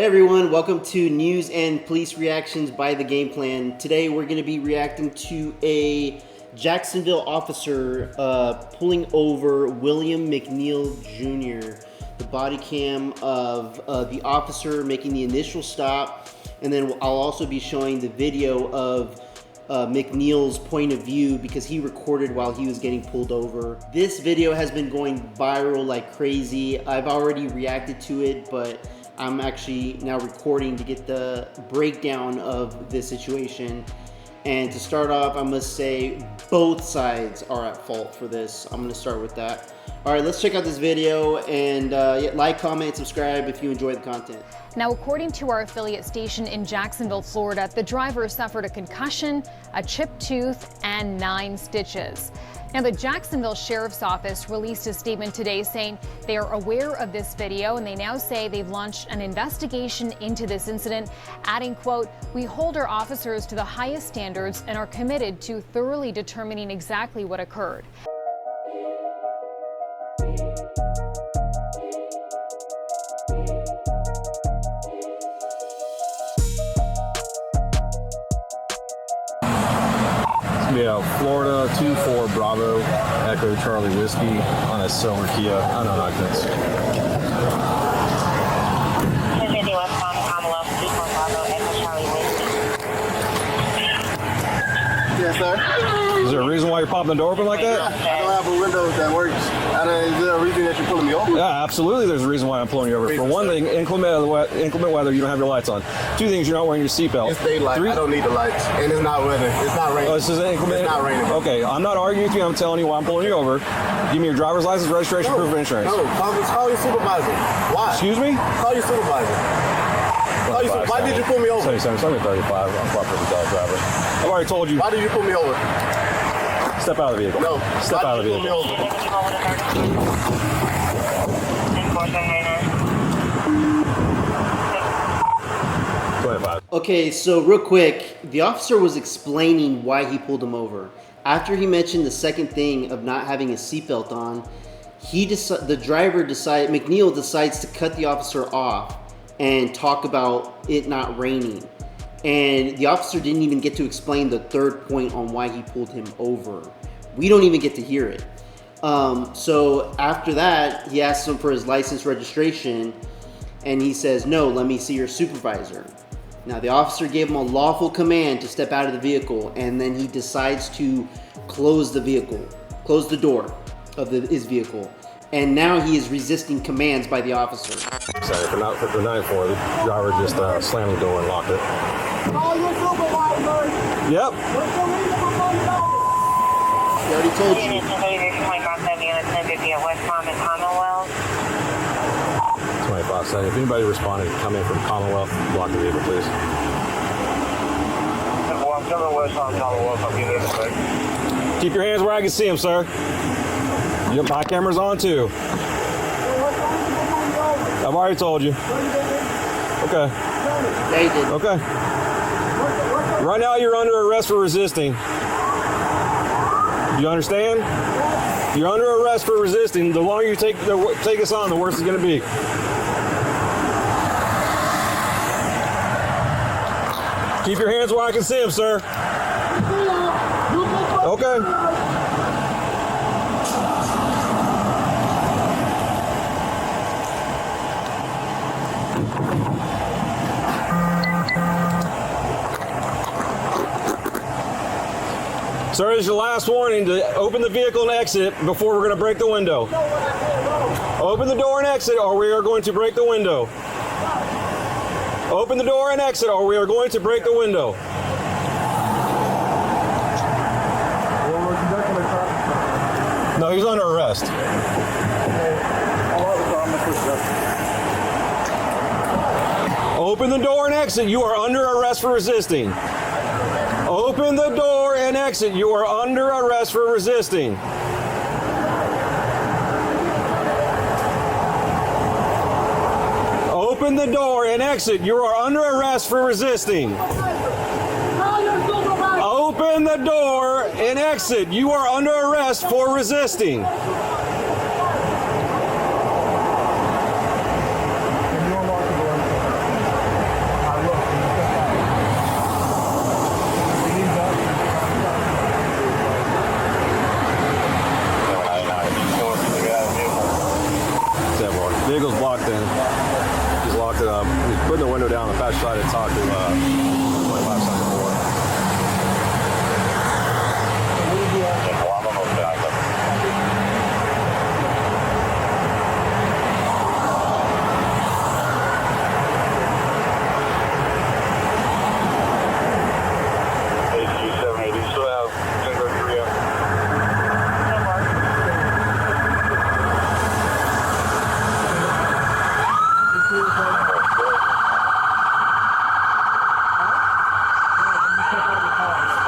Hey everyone, welcome to News and Police Reactions by The Game Plan. Today we're going to be reacting to a Jacksonville officer pulling over William Mcneil Jr. The body cam of the officer making the initial stop, and then I'll also be showing the video of Mcneil's point of view because he recorded while he was getting pulled over. This video has been going viral like crazy. I've already reacted to it, but I'm actually now recording to get the breakdown of this situation. And to start off, I must say both sides are at fault for this. I'm gonna start with that. All right, let's check out this video and like, comment, subscribe if you enjoy the content. Now, according to our affiliate station in Jacksonville, Florida, the driver suffered a concussion, a chipped tooth, and 9 stitches. Now, the Jacksonville Sheriff's Office released a statement today saying they are aware of this video, and they now say they've launched an investigation into this incident, adding, quote, "We hold our officers to the highest standards and are committed to thoroughly determining exactly what occurred." Yeah, Florida 24 Bravo Echo Charlie Whiskey on a silver Kia. I don't know this. 250 westbound Commonwealth 24 Bravo Echo Charlie Whiskey. Yes, sir. Is there a reason why you're popping the door open like that? I don't have a window that works. Is there a reason that you're pulling me over? Yeah, absolutely. There's a reason why I'm pulling you over. For one thing, inclement weather, you don't have your lights on. 2 things, you're not wearing your seatbelt. It's daylight. 3, I don't need the lights. And it's not weather. It's not raining. oh, this is inclement? It's not raining. Okay, I'm not arguing with you. I'm telling you why I'm pulling you over. Give me your driver's license, registration, proof of insurance. No, call your supervisor. Why? Excuse me? Call your supervisor. Why did you pull me over? 77, 35. I'm a proper driver. I've already told you. Why did you pull me over? Step out of the vehicle. No. Step out of the Why did you pull me vehicle. over? Okay, so real quick, the officer was explaining why he pulled him over. After he mentioned the second thing of not having a seatbelt on, Mcneil decides to cut the officer off and talk about it not raining. And the officer didn't even get to explain the third point on why he pulled him over. We don't even get to hear it. So after that, he asks him for his license registration, and he says, "No, let me see your supervisor." Now, the officer gave him a lawful command to step out of the vehicle, and then he decides to close the door of his vehicle. And now he is resisting commands by the officer. Sorry, for 9-4, the driver just slammed the door and locked it. Call your supervisor. Yep. What's the reason for pulling me over? He already told you. Unit 1050 at 1050 at West Palm and Commonwealth. 25 seconds. If anybody responded, come in from Commonwealth, block the vehicle, please. Well, I'm coming West Palm, Commonwealth. I'll be there in a sec. Keep your hands where I can see them, sir. Yep, my camera's on too. I've already told you. Okay. Yeah, he did. Okay. Right now you're under arrest for resisting. You understand? You're under arrest for resisting. The longer you take us on, the worse it's going to be. Keep your hands where I can see them, sir. Okay. Sir, this is your last warning to open the vehicle and exit before we're going to break the window. Open the door and exit or we are going to break the window. Open the door and exit or we are going to break the window. No, he's under arrest. Open the door and exit. You are under arrest for resisting. Open the door and exit. You are under arrest for resisting. Open the door and exit. You are under arrest for resisting. Open the door and exit. You are under arrest for resisting. He's putting the window down on the passenger side and talk to 2574.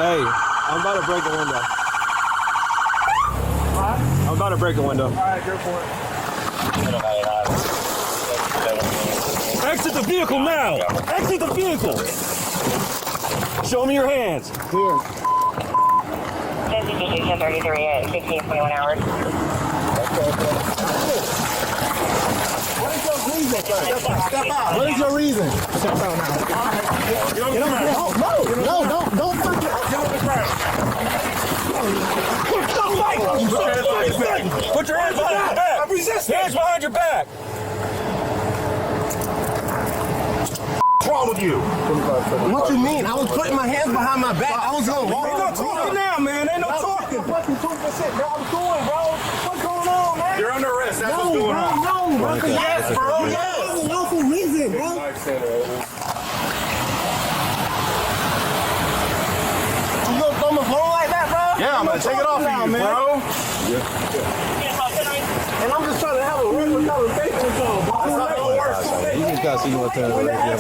Hey, I'm about to break the window. I'm about to break the window. Alright, go for it. Exit the vehicle now! Exit the vehicle! Show me your hands. Here. 1033 at 1521 hours. What is your reason, sir? Step out. What is your reason? Step out now. Get on the ground. No, don't fucking. Get on the ground. Put your hands behind your back! I'm resisting. Hands behind your back! What's wrong with you? What you mean? I was putting my hands behind my back. I was gonna walk. Ain't no talking now, man. Ain't no talking. Fucking 2%, bro. I'm doing, bro. What's going on, man? You're under arrest. That's what's going on. No, bro. Yes, bro. Yes. That's a lawful reason, bro. You gonna throw my phone like that, bro? Yeah, I'm gonna take it off now, of you, man. bro. And I'm just trying to have a regular conversation with y'all, bro. That's not gonna work. You just gotta see what the already.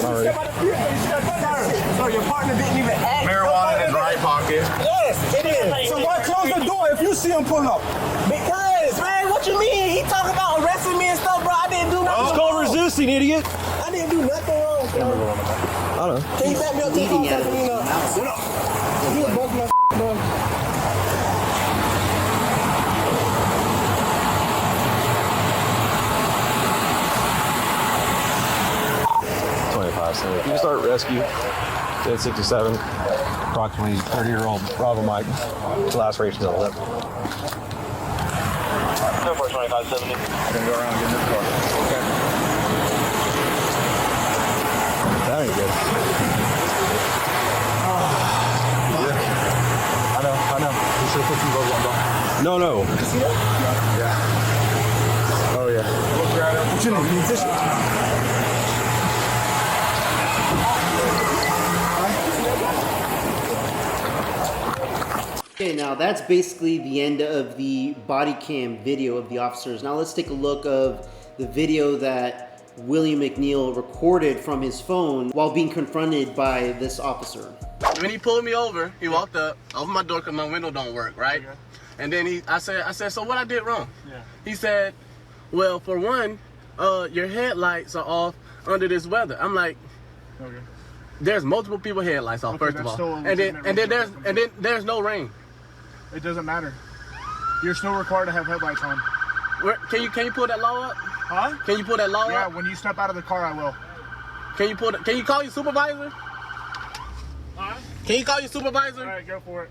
So your partner didn't even ask. Marijuana in his right pocket. Yes, it is. So why close the door if you see him pull up? Because, man, what you mean? He talking about arresting me and stuff, bro. I didn't do nothing. It's called resisting, idiot. I didn't do nothing wrong, bro. I don't know. Can you back me up to the phone so I can, sit up? You was busting my bro. 25. So you can start rescue. 1067. Approximately 30-year-old Bravo Mike. Lacerations on the lip. 2570. I can go around and get in this car. Okay. That ain't good. Yeah. I know. You should put some gloves on, bro. No. You see that? Yeah. Oh, yeah. What you need? Tissue? Okay, now that's basically the end of the body cam video of the officers. Now let's take a look of the video that William Mcneil recorded from his phone while being confronted by this officer. When he pulled me over, he walked up, opened my door because my window don't work, right? Okay. And then I said, so what I did wrong? Yeah. He said, well, for one, your headlights are off under this weather. I'm like, okay. There's multiple people headlights off, first of all. And then there's no rain. It doesn't matter. You're still required to have headlights on. Can you pull that law up? Huh? Can you pull that law up? Yeah, when you step out of the car, I will. Can you call your supervisor? Huh? Can you call your supervisor? All right, go for it.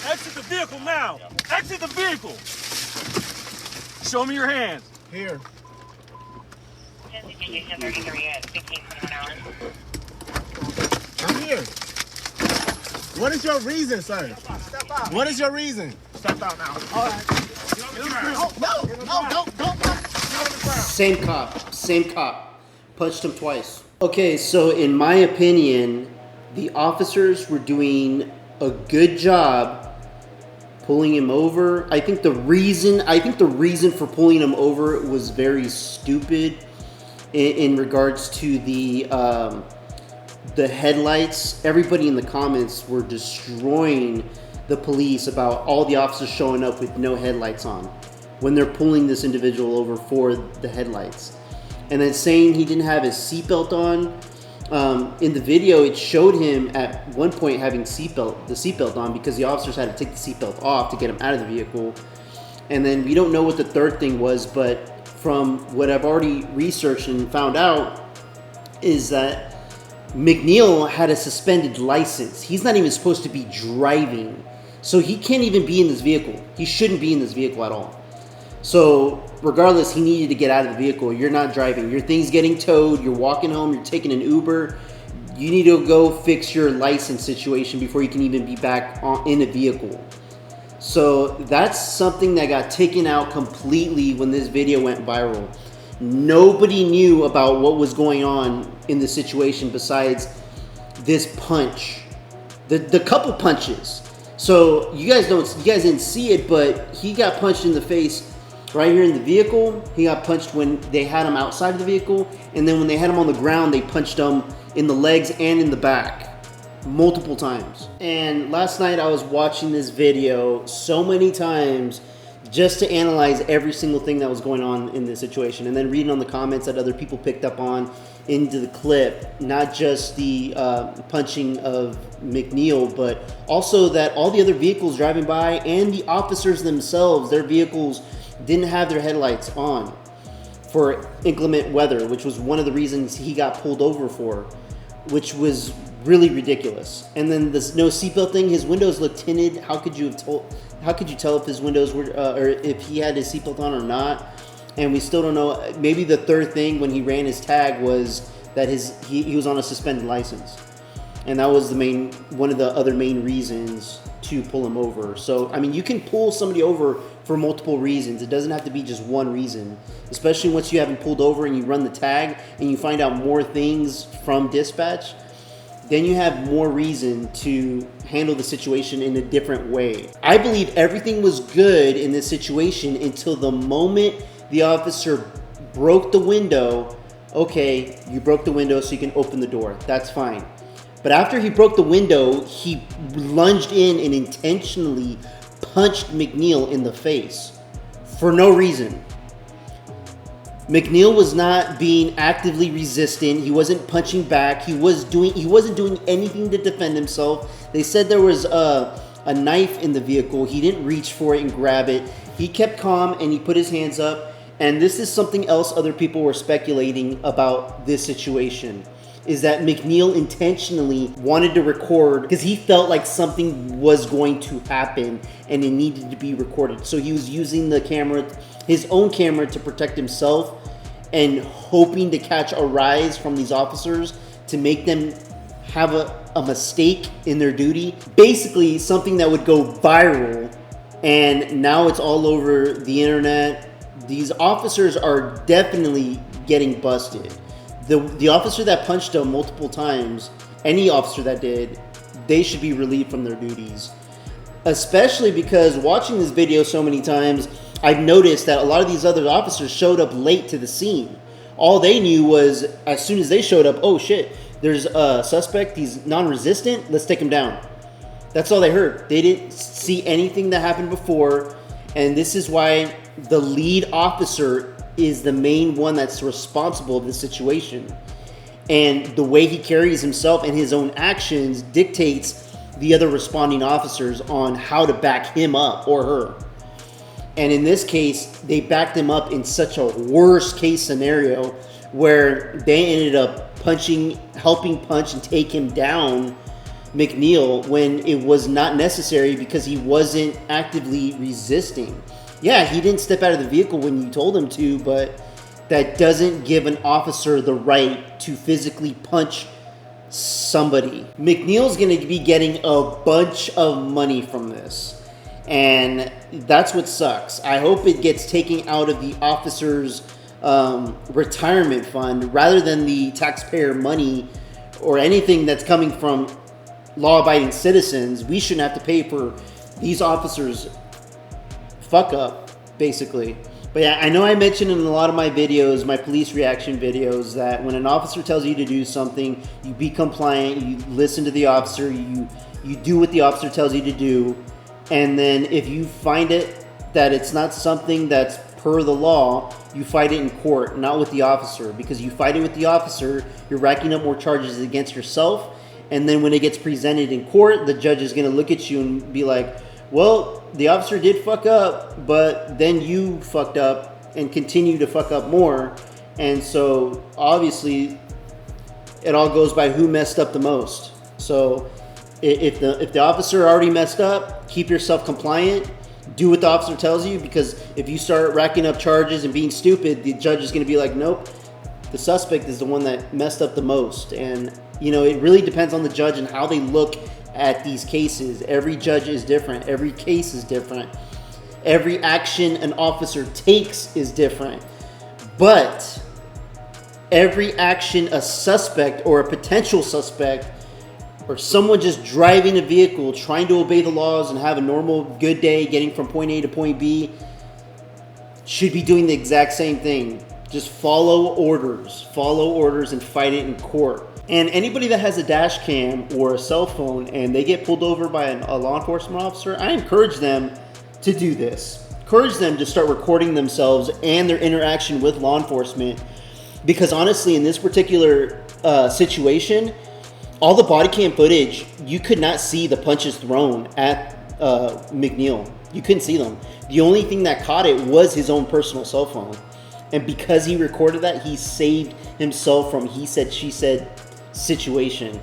Exit the vehicle now! Exit the vehicle! Show me your hands. Here. 1033 at 1521 hours. I'm here. What is your reason, sir? Step out. What is your reason? Step out now. All right. No, don't. Same cop. Punched him twice. Okay, so in my opinion, the officers were doing a good job pulling him over. I think the reason for pulling him over was very stupid in regards to the headlights. Everybody in the comments were destroying the police about all the officers showing up with no headlights on when they're pulling this individual over for the headlights. And then saying he didn't have his seatbelt on. In the video, it showed him at one point having the seatbelt on because the officers had to take the seatbelt off to get him out of the vehicle. And then we don't know what the third thing was, but from what I've already researched and found out is that Mcneil had a suspended license. He's not even supposed to be driving. So he can't even be in this vehicle. He shouldn't be in this vehicle at all. So regardless, he needed to get out of the vehicle. You're not driving. Your thing's getting towed. You're walking home. You're taking an Uber. You need to go fix your license situation before you can even be back in a vehicle. So that's something that got taken out completely when this video went viral. Nobody knew about what was going on in the situation besides this punch, the couple punches. So you guys didn't see it, but he got punched in the face right here in the vehicle. He got punched when they had him outside of the vehicle, and then when they had him on the ground, they punched him in the legs and in the back multiple times. And last night I was watching this video so many times just to analyze every single thing that was going on in this situation, and then reading on the comments that other people picked up on into the clip, not just the punching of Mcneil, but also that all the other vehicles driving by and the officers themselves, their vehicles didn't have their headlights on for inclement weather, which was one of the reasons he got pulled over for, which was really ridiculous. And then this no seatbelt thing, his windows looked tinted. How could you tell if his windows were or if he had his seatbelt on or not? And we still don't know. Maybe the third thing when he ran his tag was that he was on a suspended license, and that was one of the other main reasons to pull him over. So I mean, you can pull somebody over for multiple reasons. It doesn't have to be just one reason, especially once you have him pulled over and you run the tag and you find out more things from dispatch. Then you have more reason to handle the situation in a different way. I believe everything was good in this situation until the moment the officer broke the window. Okay, you broke the window so you can open the door. That's fine. But after he broke the window, he lunged in and intentionally punched Mcneil in the face for no reason. Mcneil was not being actively resistant. He wasn't punching back. He wasn't doing anything to defend himself. They said there was a knife in the vehicle. He didn't reach for it and grab it. He kept calm and he put his hands up. And this is something else other people were speculating about this situation, is that Mcneil intentionally wanted to record because he felt like something was going to happen and it needed to be recorded. So he was using the camera, his own camera, to protect himself and hoping to catch a rise from these officers to make them have a mistake in their duty. Basically something that would go viral, and now it's all over the internet. These officers are definitely getting busted. The officer that punched him multiple times, any officer that did, they should be relieved from their duties. Especially because watching this video so many times, I've noticed that a lot of these other officers showed up late to the scene. All they knew was as soon as they showed up, oh shit, there's a suspect, he's non-resistant, let's take him down. That's all they heard. They didn't see anything that happened before, and this is why the lead officer is the main one that's responsible of the situation. And the way he carries himself and his own actions dictates the other responding officers on how to back him up or her. And in this case, they backed him up in such a worst case scenario where they ended up helping punch and take him down, Mcneil, when it was not necessary because he wasn't actively resisting. Yeah, he didn't step out of the vehicle when you told him to, but that doesn't give an officer the right to physically punch somebody. Mcneil's going to be getting a bunch of money from this, and that's what sucks. I hope it gets taken out of the officer's retirement fund rather than the taxpayer money or anything that's coming from law-abiding citizens. We shouldn't have to pay for these officers' fuck up, basically. But yeah, I know I mentioned in a lot of my videos, my police reaction videos, that when an officer tells you to do something, you be compliant, you listen to the officer, you do what the officer tells you to do. And then if you find it that it's not something that's per the law, you fight it in court, not with the officer. Because you fight it with the officer, you're racking up more charges against yourself. And then when it gets presented in court, the judge is going to look at you and be like, well, the officer did fuck up, but then you fucked up and continue to fuck up more. And so obviously it all goes by who messed up the most. So if the officer already messed up, keep yourself compliant. do what the officer tells you, because if you start racking up charges and being stupid, the judge is going to be like, nope, the suspect is the one that messed up the most. And, you know, it really depends on the judge and how they look at these cases. Every judge is different. Every case is different. Every action an officer takes is different. But every action a suspect or a potential suspect or someone just driving a vehicle, trying to obey the laws and have a normal good day getting from point A to point B, should be doing the exact same thing. Just follow orders and fight it in court. And anybody that has a dash cam or a cell phone and they get pulled over by a law enforcement officer, I encourage them to do this. Encourage them to start recording themselves and their interaction with law enforcement, because honestly, in this particular situation, all the body cam footage, you could not see the punches thrown at Mcneil. You couldn't see them. The only thing that caught it was his own personal cell phone. And because he recorded that, he saved himself from he said, she said situation.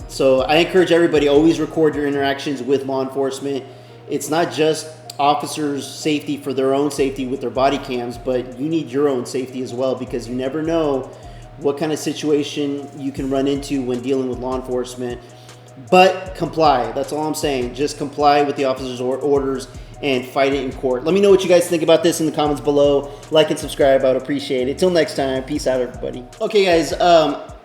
So I encourage everybody, always record your interactions with law enforcement. It's not just officers' safety for their own safety with their body cams, but you need your own safety as well, because you never know what kind of situation you can run into when dealing with law enforcement. But comply. That's all I'm saying. Just comply with the officer's orders and fight it in court. Let me know what you guys think about this in the comments below. Like and subscribe. I would appreciate it. Till next time. Peace out, everybody. Okay, guys.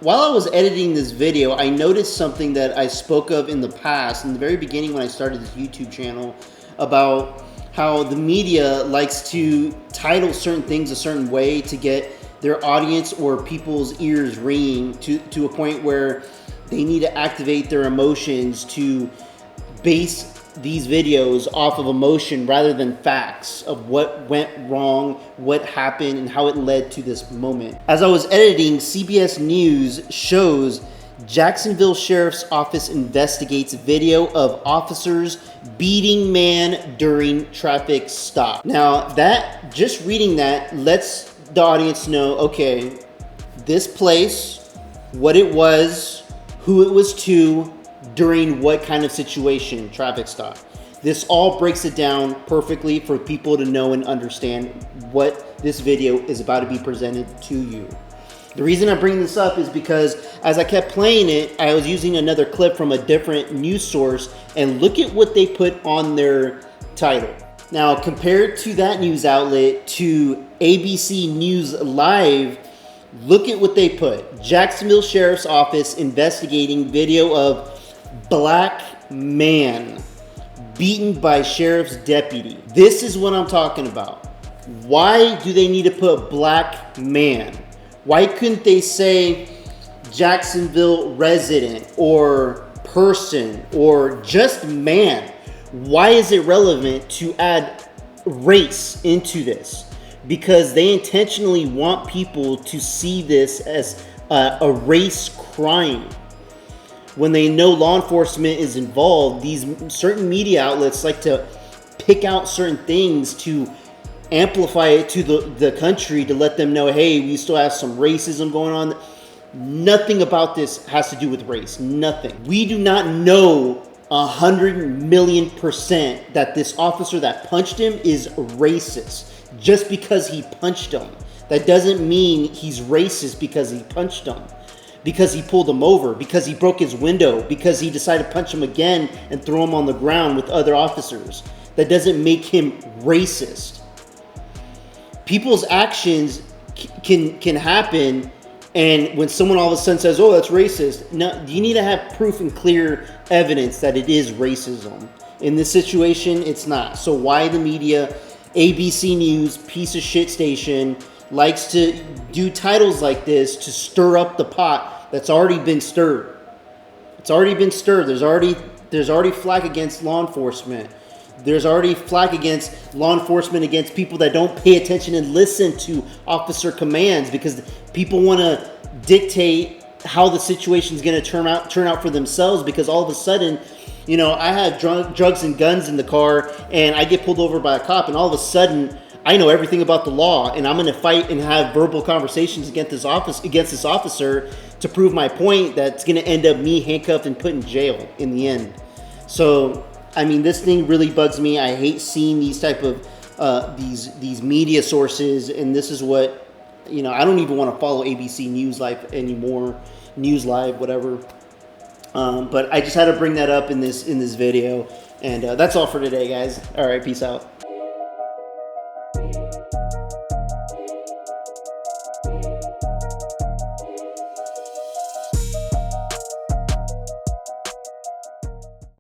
While I was editing this video, I noticed something that I spoke of in the past, in the very beginning when I started this YouTube channel, about how the media likes to title certain things a certain way to get their audience or people's ears ringing to a point where they need to activate their emotions to base these videos off of emotion rather than facts of what went wrong, what happened, and how it led to this moment. As I was editing, CBS News shows Jacksonville Sheriff's Office investigates video of officers beating man during traffic stop. Now, just reading that lets the audience know, okay, this place, what it was, who it was to, during what kind of situation, traffic stop. This all breaks it down perfectly for people to know and understand what this video is about to be presented to you. The reason I bring this up is because as I kept playing it, I was using another clip from a different news source, and look at what they put on their title. Now, compared to that news outlet, to ABC News Live, look at what they put. Jacksonville Sheriff's Office investigating video of black man beaten by sheriff's deputy. This is what I'm talking about. Why do they need to put black man? Why couldn't they say Jacksonville resident or person or just man? Why is it relevant to add race into this? Because they intentionally want people to see this as a race crime. When they know law enforcement is involved, these certain media outlets like to pick out certain things to amplify it to the country, to let them know, hey, we still have some racism going on. Nothing about this has to do with race. Nothing. We do not know 100,000,000% that this officer that punched him is racist. Just because he punched him, that doesn't mean he's racist because he punched him, because he pulled him over, because he broke his window, because he decided to punch him again and throw him on the ground with other officers. That doesn't make him racist. People's actions can happen, and when someone all of a sudden says, oh, that's racist, no, you need to have proof and clear evidence that it is racism. In this situation, it's not. So why the media, ABC News, piece of shit station, likes to do titles like this to stir up the pot that's already been stirred? It's already been stirred. There's already flack against law enforcement. There's already flack against law enforcement, against people that don't pay attention and listen to officer commands, because people want to dictate how the situation is going to turn out for themselves. Because all of a sudden, you know, I have drugs and guns in the car, and I get pulled over by a cop, and all of a sudden I know everything about the law, and I'm going to fight and have verbal conversations against this officer to prove my point. That's going to end up me handcuffed and put in jail in the end. So I mean, this thing really bugs me. I hate seeing these type of these media sources, and this is what, you know, I don't even want to follow ABC News Live anymore, News Live, whatever. But I just had to bring that up in this video, and that's all for today, guys. All right, peace out.